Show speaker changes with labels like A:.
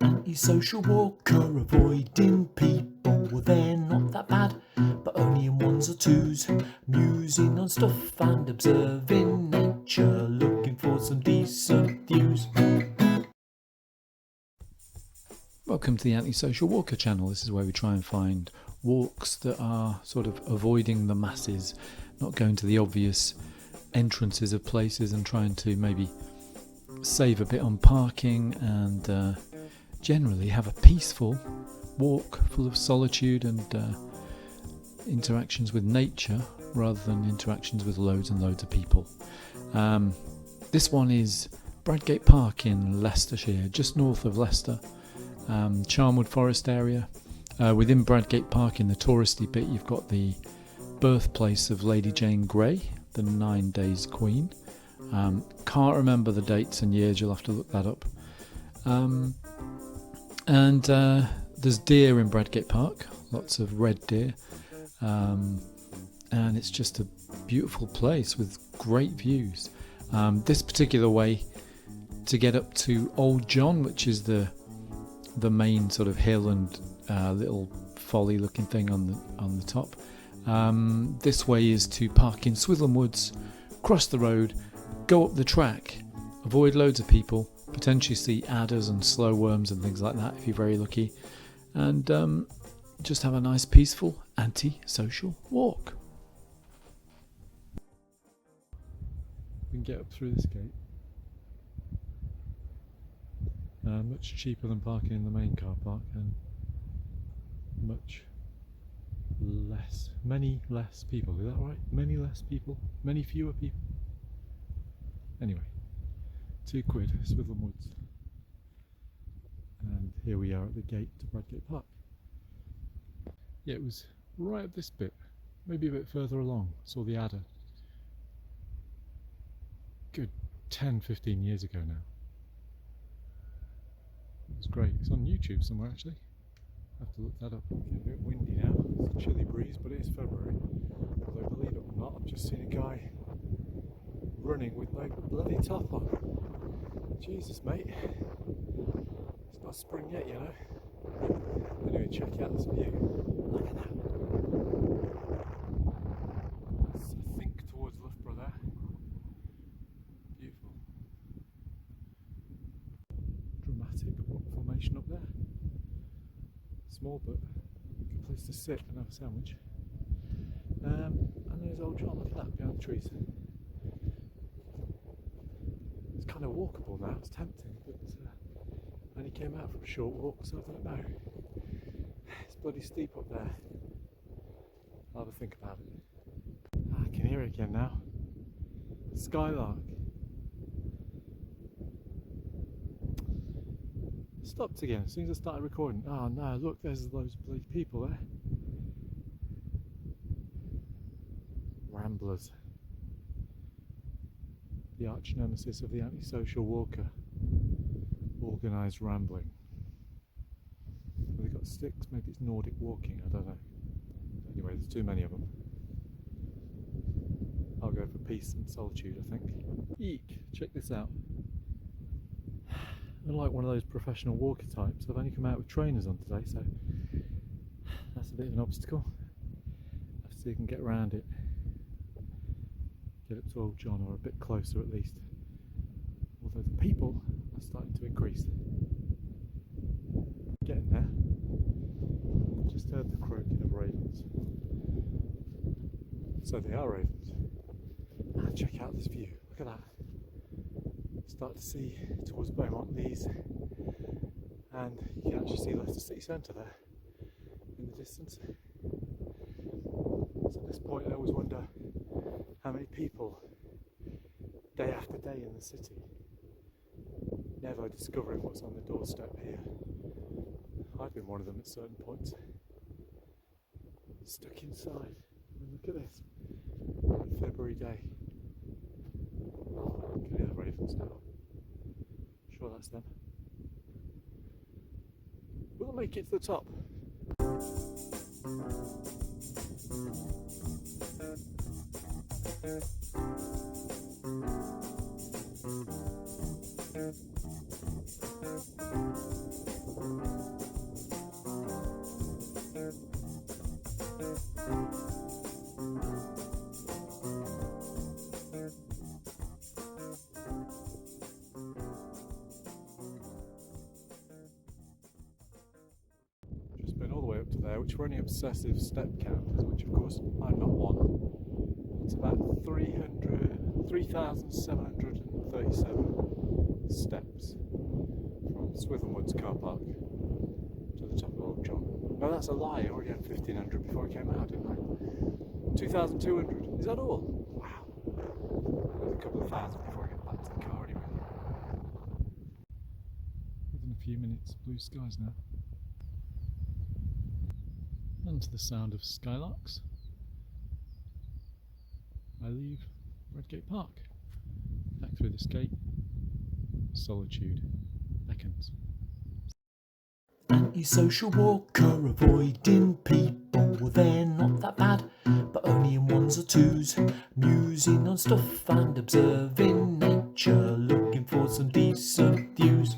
A: Antisocial walker, avoiding people. Well, they're not that bad, but only in ones or twos. Musing on stuff and observing nature, looking for some decent views.
B: Welcome to the Antisocial Walker channel. This is where we try and find walks that are sort of avoiding the masses, not going to the obvious entrances of places, and trying to maybe save a bit on parking and generally have a peaceful walk full of solitude and interactions with nature rather than interactions with loads and loads of people. This one is Bradgate Park in Leicestershire, just north of Leicester. Charnwood Forest area. Within Bradgate Park, in the touristy bit, you've got the birthplace of Lady Jane Grey, the 9 Days Queen. Can't remember the dates and years, you'll have to look that up. And there's deer in Bradgate Park, lots of red deer, and it's just a beautiful place with great views. This particular way to get up to Old John, which is the main sort of hill and little folly looking thing on the top. This way is to park in Swithland Woods, cross the road, go up the track, avoid loads of people, potentially see adders and slow worms and things like that if you're very lucky, and just have a nice peaceful anti-social walk. We can get up through this gate. Much cheaper than parking in the main car park, and many less people. Is that right? Many less people? Many fewer people? Anyway, £2, Swithland Woods. And here we are at the gate to Bradgate Park. Yeah, it was right at this bit, maybe a bit further along. Saw the adder. Good 10-15 years ago now. It was great. It's on YouTube somewhere actually. I have to look that up. It's a bit windy now. It's a chilly breeze, but it is February. Although believe it or not, I've just seen a guy running with no bloody top on. Jesus, mate. It's not spring yet, you know. Anyway, check out this view. Look at that. It's, I think, towards Loughborough there. Beautiful. Dramatic rock formation up there. Small but good place to sit and have a sandwich. And there's Old John, look at that behind the trees. It's kind of walkable now, it's tempting, but I only came out for a short walk, so I don't know. It's bloody steep up there. I'll have a think about it. I can hear it again now. Skylark. Stopped again as soon as I started recording. Oh no, look, there's loads of bloody people there. Ramblers. The arch nemesis of the antisocial walker. Organised rambling. Have they got sticks? Maybe it's Nordic walking, I don't know. Anyway, there's too many of them. I'll go for peace and solitude, I think. Eek! Check this out. Unlike one of those professional walker types, I've only come out with trainers on today, so that's a bit of an obstacle. I'll see if I can get around it. Get up to Old John, or a bit closer at least. Although the people are starting to increase. Getting there. Just heard the croaking of ravens. So they are ravens. Ah, check out this view. Look at that. Start to see towards Beaumont Leys, and you can actually see Leicester City Centre there in the distance. So at this point I always wonder how many people day after day in the city never discovering what's on the doorstep here. I've been one of them at certain points. Stuck inside. And look at this. On a February day. You can hear the ravens now. Sure that's them. We'll make it to the top. there, which were only obsessive step counters, which of course I'm not one. It's about 3,737 steps from Swithland Woods car park to the top of Old John. No, that's a lie. I already had 1,500 before I came out, didn't I? 2,200. Is that all? Wow. There's a couple of thousand before I get back to the car anyway. Within a few minutes, blue skies now. And to the sound of skylarks, I leave Bradgate Park. Back through this gate, solitude beckons.
A: Antisocial walker, avoiding people. Well, they're not that bad, but only in ones or twos. Musing on stuff and observing nature, looking for some decent views.